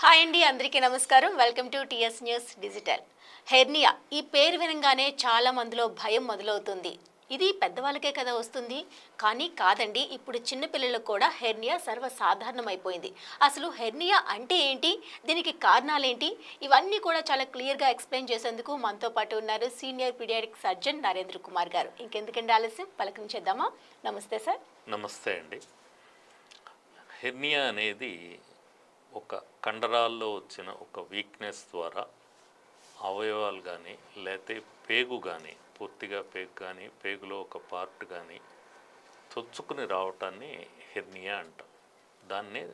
Hi అండి, అందరికీ నమస్కారం. Welcome to TS news digital. Hernia ఈ పేరు వినగానే చాలా మందిలో భయం మొదలవుతుంది. ఇది పెద్దవాళ్ళకే కదా వస్తుంది, కానీ కాదండి. ఇప్పుడు చిన్నపిల్లలకు కూడా హెర్నియా సర్వసాధారణమైపోయింది. అసలు హెర్నియా అంటే ఏంటి, దీనికి కారణాలేంటి, ఇవన్నీ కూడా చాలా క్లియర్గా ఎక్స్ప్లెయిన్ చేసేందుకు మనతో పాటు ఉన్నారు senior paediatric surgeon Narendra Kumar గారు. ఇంకెందుకంటే ఆలస్యం, పలకరించేద్దామా? నమస్తే సార్. నమస్తే అండి. హెర్నియా అనేది ఒక కండరాల్లో వచ్చిన ఒక వీక్నెస్ ద్వారా అవయవాలు కానీ లేకపోతే పేగు కానీ, పూర్తిగా పేగు కానీ, పేగులో ఒక పార్ట్ కానీ చొచ్చుకుని రావటాన్ని హెర్నియా అంటాం. దాన్నే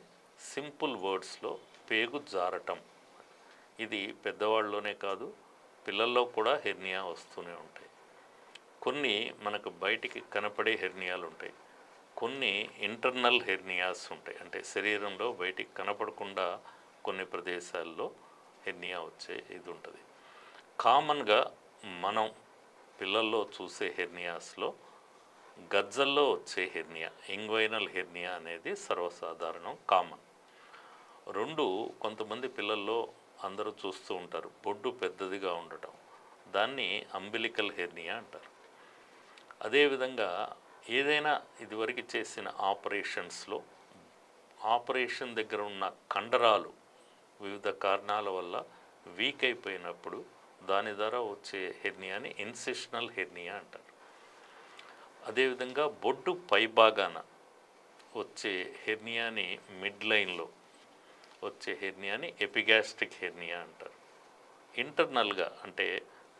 సింపుల్ వర్డ్స్లో పేగు జారటం. ఇది పెద్దవాళ్ళలోనే కాదు, పిల్లల్లో కూడా హెర్నియా వస్తూనే ఉంటాయి. కొన్ని మనకు బయటికి కనపడే హెర్నియాలు ఉంటాయి, కొన్ని ఇంటర్నల్ హెర్నియాస్ ఉంటాయి. అంటే శరీరంలో బయటికి కనపడకుండా కొన్ని ప్రదేశాల్లో హెర్నియా వచ్చే ఇది ఉంటుంది. కామన్గా మనం పిల్లల్లో చూసే హెర్నియాస్లో గజ్జల్లో వచ్చే హెర్నియా, ఇంగ్వైనల్ హెర్నియా అనేది సర్వసాధారణం, కామన్. రెండు, కొంతమంది పిల్లల్లో అందరూ చూస్తూ ఉంటారు, బొడ్డు పెద్దదిగా ఉండటం, దాన్ని అంబిలికల్ హెర్నియా అంటారు. అదేవిధంగా ఏదైనా ఇదివరకు చేసిన ఆపరేషన్స్లో ఆపరేషన్ దగ్గర ఉన్న కండరాలు వివిధ కారణాల వల్ల వీక్ అయిపోయినప్పుడు దాని ద్వారా వచ్చే హెర్నియాని ఇన్సిషనల్ హెర్నియా అంటారు. అదేవిధంగా బొడ్డు పైభాగాన వచ్చే హెర్నియాని, మిడ్ లైన్లో వచ్చే హెర్నియాని ఎపిగాస్ట్రిక్ హెర్నియా అంటారు. ఇంటర్నల్గా అంటే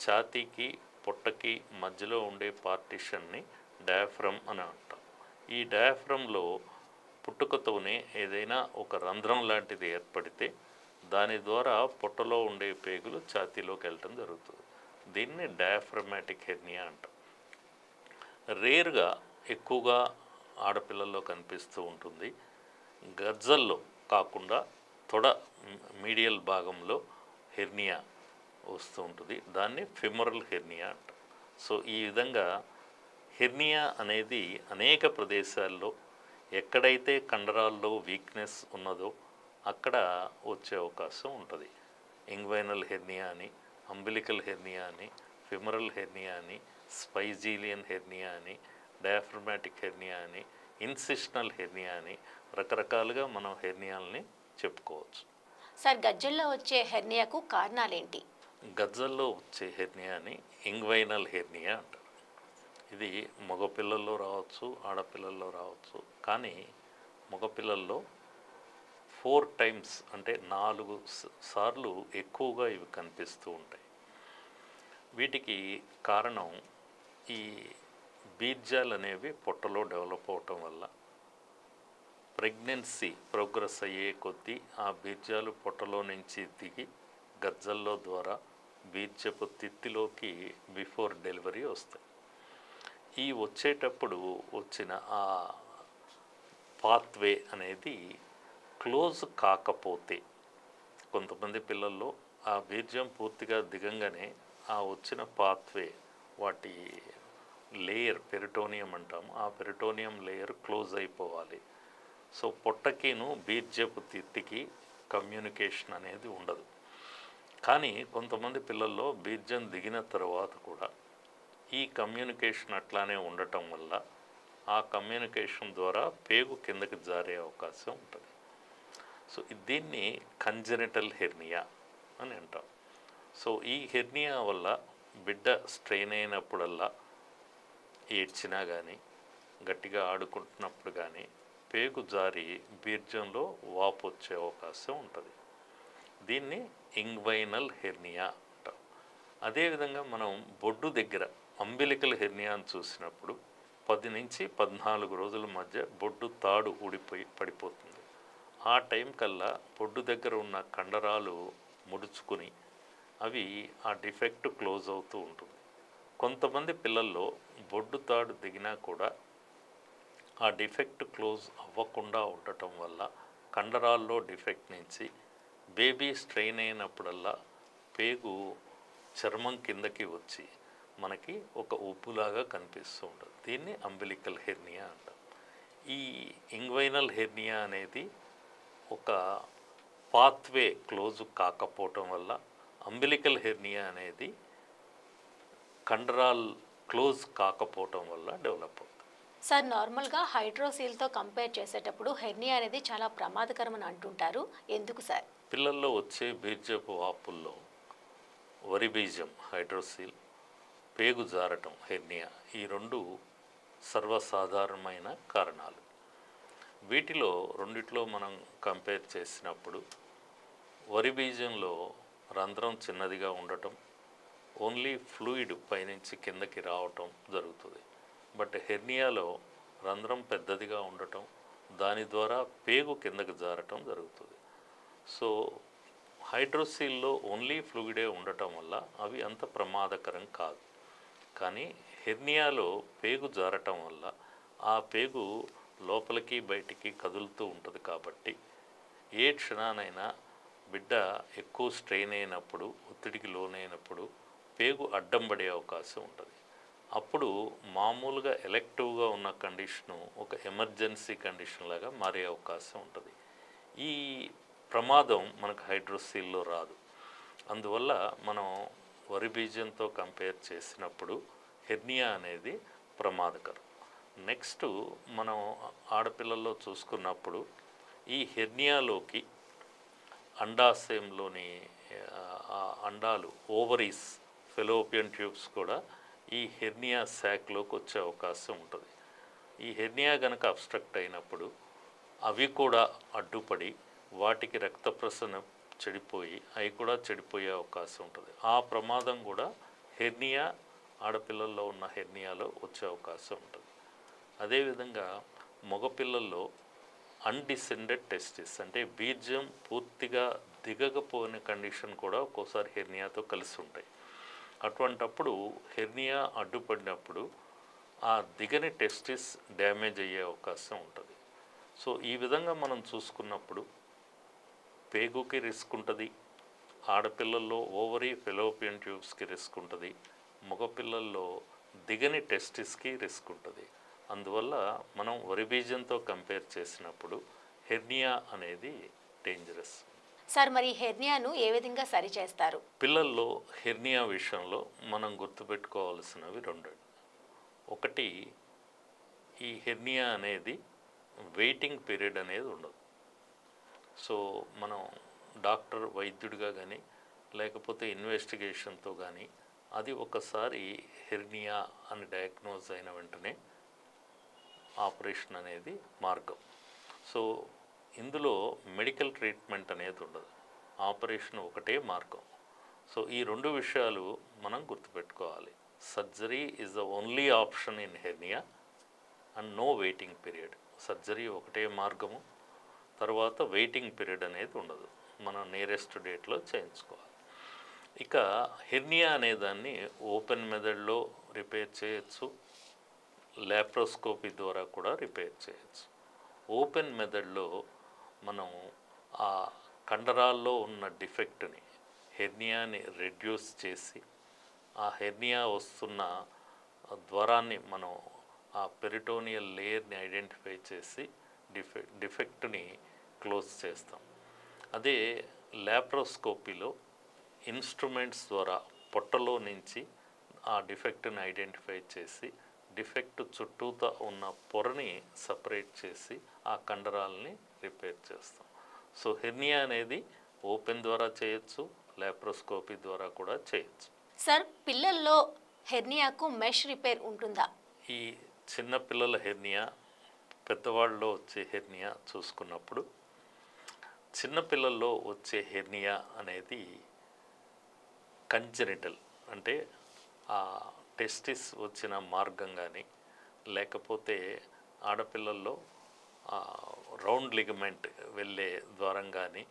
ఛాతీకి పొట్టకి మధ్యలో ఉండే పార్టిషన్ని డయాఫ్రమ్ అని అంటాం. ఈ డయాఫ్రమ్లో పుట్టుకతోనే ఏదైనా ఒక రంధ్రం లాంటిది ఏర్పడితే దాని ద్వారా పొట్టలో ఉండే పేగులు ఛాతీలోకి వెళ్ళటం జరుగుతుంది. దీన్ని డయాఫ్రమాటిక్ హెర్నియా అంటాం. రేర్గా ఎక్కువగా ఆడపిల్లల్లో కనిపిస్తూ ఉంటుంది. గజ్జల్లో కాకుండా తొడ మీడియల్ భాగంలో హెర్నియా వస్తూ ఉంటుంది. దాన్ని ఫెమరల్ హెర్నియా అంటాం. సో ఈ విధంగా హెర్నియా అనేది అనేక ప్రదేశాల్లో ఎక్కడైతే కండరాల్లో వీక్నెస్ ఉన్నదో అక్కడ వచ్చే అవకాశం ఉంటుంది. ఇంగ్వైనల్ హెర్నియా అని, అంబిలికల్ హెర్నియా అని, ఫెమరల్ హెర్నియా అని, స్పైజీలియన్ హెర్నియా అని, డయాఫ్రమాటిక్ హెర్నియా అని, ఇన్సిషనల్ హెర్నియా అని రకరకాలుగా మనం హెర్నియాలని చెప్పుకోవచ్చు. సార్, గజ్జల్లో వచ్చే హెర్నియాకు కారణాలేంటి? గజ్జల్లో వచ్చే హెర్నియాని ఇంగ్వైనల్ హెర్నియా అంటారు. ఇది మగపిల్లల్లో రావచ్చు, ఆడపిల్లల్లో రావచ్చు. కానీ మగపిల్లల్లో 4 టైమ్స్ అంటే 4 సార్లు ఎక్కువగా ఇవి కనిపిస్తూ ఉంటాయి. వీటికి కారణం ఈ బీజాలు అనేవి పొట్టలో డెవలప్ అవటం వల్ల ప్రెగ్నెన్సీ ప్రోగ్రెస్ అయ్యే కొద్దీ ఆ బీజాలు పొట్టలో నుంచి దిగి గజ్జల్లో ద్వారా బీజపు తిత్తిలోకి బిఫోర్ డెలివరీ వస్తాయి. ఈ వచ్చేటప్పుడు వచ్చిన ఆ పాత్వే అనేది క్లోజ్ కాకపోతే, కొంతమంది పిల్లల్లో ఆ బీజం పూర్తిగా దిగంగానే ఆ వచ్చిన పాత్వే, వాటి లేయర్ పెరిటోనియం అంటాము, ఆ పెరిటోనియం లేయర్ క్లోజ్ అయిపోవాలి. సో పొట్టకిను బీజపు తిత్తికి కమ్యూనికేషన్ అనేది ఉండదు. కానీ కొంతమంది పిల్లల్లో బీజం దిగిన తర్వాత కూడా ఈ కమ్యూనికేషన్ అట్లానే ఉండటం వల్ల ఆ కమ్యూనికేషన్ ద్వారా పేగు కిందకి జారే అవకాశం ఉంటుంది. సో దీన్ని కంజెనిటల్ హెర్నియా అని అంటాం. సో ఈ హెర్నియా వల్ల బిడ్డ స్ట్రెయిన్ అయినప్పుడల్లా, ఏడ్చినా కానీ, గట్టిగా ఆడుకుంటున్నప్పుడు కానీ పేగు జారి బీర్జంలో వాపు వచ్చే అవకాశం ఉంటుంది. దీన్ని ఇంగ్వైనల్ హెర్నియా అంటాం. అదేవిధంగా మనం బొడ్డు దగ్గర అంబిలికల్ హెర్నియాను చూసినప్పుడు 10 నుంచి 14 రోజుల మధ్య బొడ్డు తాడు ఊడిపోయి పడిపోతుంది. ఆ టైం కల్లా బొడ్డు దగ్గర ఉన్న కండరాలు ముడుచుకుని అవి ఆ డిఫెక్ట్ క్లోజ్ అవుతూ ఉంటుంది. కొంతమంది పిల్లల్లో బొడ్డు తాడు దిగినా కూడా ఆ డిఫెక్ట్ క్లోజ్ అవ్వకుండా ఉండటం వల్ల కండరాల్లో డిఫెక్ట్ నుంచి బేబీ స్ట్రెయిన్ అయినప్పుడల్లా పేగు చర్మం కిందకి వచ్చి మనకి ఒక ఉబ్బులాగా కనిపిస్తూ ఉంటుంది. దీన్ని అంబిలికల్ హెర్నియా అంటాం. ఈ ఇంగ్వైనల్ హెర్నియా అనేది ఒక పాత్వే క్లోజ్ కాకపోవటం వల్ల అంబిలికల్ హెర్నియా అనేది కండరాల్ క్లోజ్ కాకపోవటం వల్ల డెవలప్ అవుతుంది. సార్, నార్మల్గా హైడ్రోసీల్తో కంపేర్ చేసేటప్పుడు హెర్నియా అనేది చాలా ప్రమాదకరమని అంటుంటారు. ఎందుకు సార్? పిల్లల్లో వచ్చే బీర్జపు వాపుల్లో వరి బీజం హైడ్రోసీల్, పేగు జారటం హెర్నియా, ఈ రెండు సర్వసాధారణమైన కారణాలు. వీటిలో రెండిట్లో మనం కంపేర్ చేసినప్పుడు వరి బీజంలో రంధ్రం చిన్నదిగా ఉండటం, ఓన్లీ ఫ్లూయిడ్ పైనుంచి కిందకి రావటం జరుగుతుంది. బట్ హెర్నియాలో రంధ్రం పెద్దదిగా ఉండటం, దాని ద్వారా పేగు కిందకి జారటం జరుగుతుంది. సో హైడ్రోసీల్లో ఓన్లీ ఫ్లూయిడే ఉండటం వల్ల అవి అంత ప్రమాదకరం కాదు. కానీ హెర్నియాలో పేగు జారటం వల్ల ఆ పేగు లోపలికి బయటికి కదులుతూ ఉంటుంది. కాబట్టి ఏ క్షణానైనా బిడ్డ ఎక్కువ స్ట్రెయిన్ అయినప్పుడు, ఒత్తిడికి లోనైనప్పుడు పేగు అడ్డం పడే అవకాశం ఉంటుంది. అప్పుడు మామూలుగా ఎలెక్టివ్గా ఉన్న కండిషను ఒక ఎమర్జెన్సీ కండిషన్ లాగా మారే అవకాశం ఉంటుంది. ఈ ప్రమాదం మనకు హైడ్రోసీల్లో రాదు. అందువల్ల మనం వరి బీజంతో కంపేర్ చేసినప్పుడు హెర్నియా అనేది ప్రమాదకరం. నెక్స్ట్ మనం ఆడపిల్లల్లో చూసుకున్నప్పుడు ఈ హెర్నియాలోకి అండాశయంలోని అండాలు, ఓవరీస్, ఫెలోపియన్ ట్యూబ్స్ కూడా ఈ హెర్నియా శాక్లోకి వచ్చే అవకాశం ఉంటుంది. ఈ హెర్నియా కనుక అబ్స్ట్రక్ట్ అయినప్పుడు అవి కూడా అడ్డుపడి వాటికి రక్త ప్రసరణ చెడిపోయి అవి కూడా చెడిపోయే అవకాశం ఉంటుంది. ఆ ప్రమాదం కూడా హెర్నియా, ఆడపిల్లల్లో ఉన్న హెర్నియాలో వచ్చే అవకాశం ఉంటుంది. అదేవిధంగా మగపిల్లల్లో అన్డిసెండెడ్ టెస్టిస్, అంటే బీజం పూర్తిగా దిగకపోయిన కండిషన్ కూడా ఒక్కోసారి హెర్నియాతో కలిసి ఉంటాయి. అటువంటప్పుడు హెర్నియా అడ్డుపడినప్పుడు ఆ దిగని టెస్టిస్ డ్యామేజ్ అయ్యే అవకాశం ఉంటుంది. సో ఈ విధంగా మనం చూసుకున్నప్పుడు పేగుకి రిస్క్ ఉంటుంది, ఆడపిల్లల్లో ఓవరీ, ఫెలోపియన్ ట్యూబ్స్కి రిస్క్ ఉంటుంది, మగపిల్లల్లో దిగని టెస్టిస్కి రిస్క్ ఉంటుంది. అందువల్ల మనం వరి బీజంతో కంపేర్ చేసినప్పుడు హెర్నియా అనేది డేంజరస్. సార్, మరి హెర్నియాను ఏ విధంగా సరి చేస్తారు? పిల్లల్లో హెర్నియా విషయంలో మనం గుర్తుపెట్టుకోవాల్సినవి రెండు. ఒకటి, ఈ హెర్నియా అనేది వెయిటింగ్ పీరియడ్ అనేది ఉండదు. సో మనం డాక్టర్, వైద్యుడిగా కానీ లేకపోతే ఇన్వెస్టిగేషన్తో కానీ అది ఒకసారి హెర్నియా అని డయాగ్నోజ్ అయిన వెంటనే ఆపరేషన్ అనేది మార్గం. సో ఇందులో మెడికల్ ట్రీట్మెంట్ అనేది ఉండదు, ఆపరేషన్ ఒకటే మార్గం. సో ఈ రెండు విషయాలు మనం గుర్తుపెట్టుకోవాలి. Surgery is the only option in hernia and no waiting period. Surgery ఒకటే మార్గము, తర్వాత వెయిటింగ్ పీరియడ్ అనేది ఉండదు, మనం నియరెస్ట్ డేట్లో చేయించుకోవాలి. ఇక హెర్నియా అనేదాన్ని ఓపెన్ మెథడ్లో రిపేర్ చేయొచ్చు, లాప్రోస్కోపీ ద్వారా కూడా రిపేర్ చేయొచ్చు. ఓపెన్ మెథడ్లో మనం ఆ కండరాల్లో ఉన్న డిఫెక్ట్ని, హెర్నియాని రెడ్యూస్ చేసి ఆ హెర్నియా వస్తున్న ద్వారాన్ని మనం ఆ పెరిటోనియల్ లేయర్ని ఐడెంటిఫై చేసి డిఫెక్ట్ని క్లోజ్ చేస్తాం. అదే లాప్రోస్కోపీలో ఇన్స్ట్రుమెంట్స్ ద్వారా పొట్టలో నుంచి ఆ డిఫెక్ట్ని ఐడెంటిఫై చేసి డిఫెక్ట్ చుట్టూతా ఉన్న పొరని సపరేట్ చేసి ఆ కండరాలని రిపేర్ చేస్తాం. సో హెర్నియా అనేది ఓపెన్ ద్వారా చేయొచ్చు, లాప్రోస్కోపీ ద్వారా కూడా చేయొచ్చు. సార్, పిల్లల్లో హెర్నియాకు మెష్ రిపేర్ ఉంటుందా? ఈ చిన్న పిల్లల హెర్నియా, పెద్దవాళ్ళలో వచ్చే హెర్నియా చూసుకున్నప్పుడు చిన్నపిల్లల్లో వచ్చే హెర్నియా అనేది కంజెనిటల్, అంటే ఆ టెస్టిస్ వచ్చిన మార్గం కానీ లేకపోతే ఆడపిల్లల్లో రౌండ్ లిగమెంట్ వెళ్ళే ద్వారం కానీ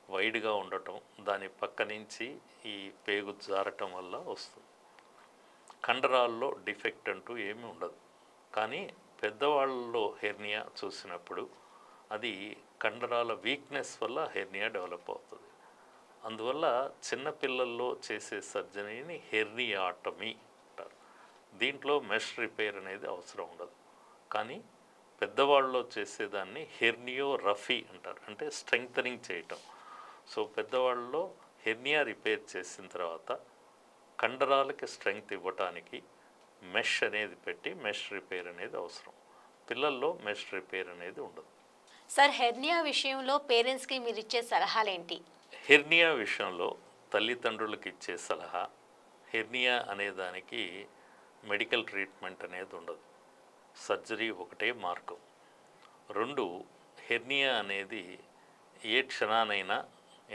వైడ్గా ఉండటం, దాని పక్క నుంచి ఈ పేగు జారటం వల్ల వస్తుంది. కండరాల్లో డిఫెక్ట్ అంటూ ఏమీ ఉండదు. కానీ పెద్దవాళ్ళలో హెర్నియా చూసినప్పుడు అది కండరాల వీక్నెస్ వల్ల హెర్నియా డెవలప్ అవుతుంది. అందువల్ల చిన్నపిల్లల్లో చేసే సర్జరీని హెర్నియాటమీ అంటారు. దీంట్లో మెష్ రిపేర్ అనేది అవసరం ఉండదు. కానీ పెద్దవాళ్ళలో చేసేదాన్ని హెర్నియోరఫీ అంటారు, అంటే స్ట్రెంగ్తనింగ్ చేయటం. సో పెద్దవాళ్ళలో హెర్నియా రిపేర్ చేసిన తర్వాత కండరాలకి స్ట్రెంగ్త్ ఇవ్వటానికి మెష్ అనేది పెట్టి మెష్ రిపేర్ అనేది అవసరం. పిల్లల్లో మెష్ రిపేర్ అనేది ఉండదు. సార్, హెర్నియా విషయంలో పేరెంట్స్కి మీరు ఇచ్చే సలహాలేంటి? హెర్నియా విషయంలో తల్లిదండ్రులకు ఇచ్చే సలహా, హెర్నియా అనే దానికి మెడికల్ ట్రీట్మెంట్ అనేది ఉండదు. సర్జరీ ఒకటే మార్గం. 2, హెర్నియా అనేది ఏ క్షణానైనా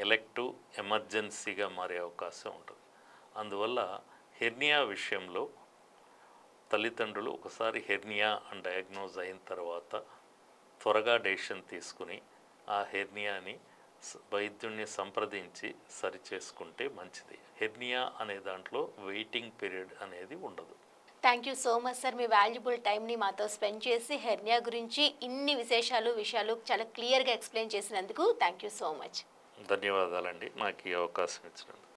ఎలెక్టివ్ ఎమర్జెన్సీగా మారే అవకాశం ఉంటుంది. అందువల్ల హెర్నియా విషయంలో తల్లిదండ్రులు ఒకసారి హెర్నియా అని డయాగ్నోజ్ అయిన తర్వాత త్వరగా డెసిషన్ తీసుకుని ఆ హెర్నియాని వైద్యుడిని సంప్రదించి సరిచేసుకుంటే మంచిది. హెర్నియా అనే దాంట్లో వెయిటింగ్ పీరియడ్ అనేది ఉండదు. Thank you so much sir. Me valuable టైంని మాతో స్పెండ్ చేసి హెర్నియా గురించి ఇన్ని విషయాలు చాలా క్లియర్గా ఎక్స్ప్లెయిన్ చేసినందుకు థ్యాంక్ యూ సో మచ్. ధన్యవాదాలండి నాకు ఈ అవకాశం ఇచ్చినందుకు.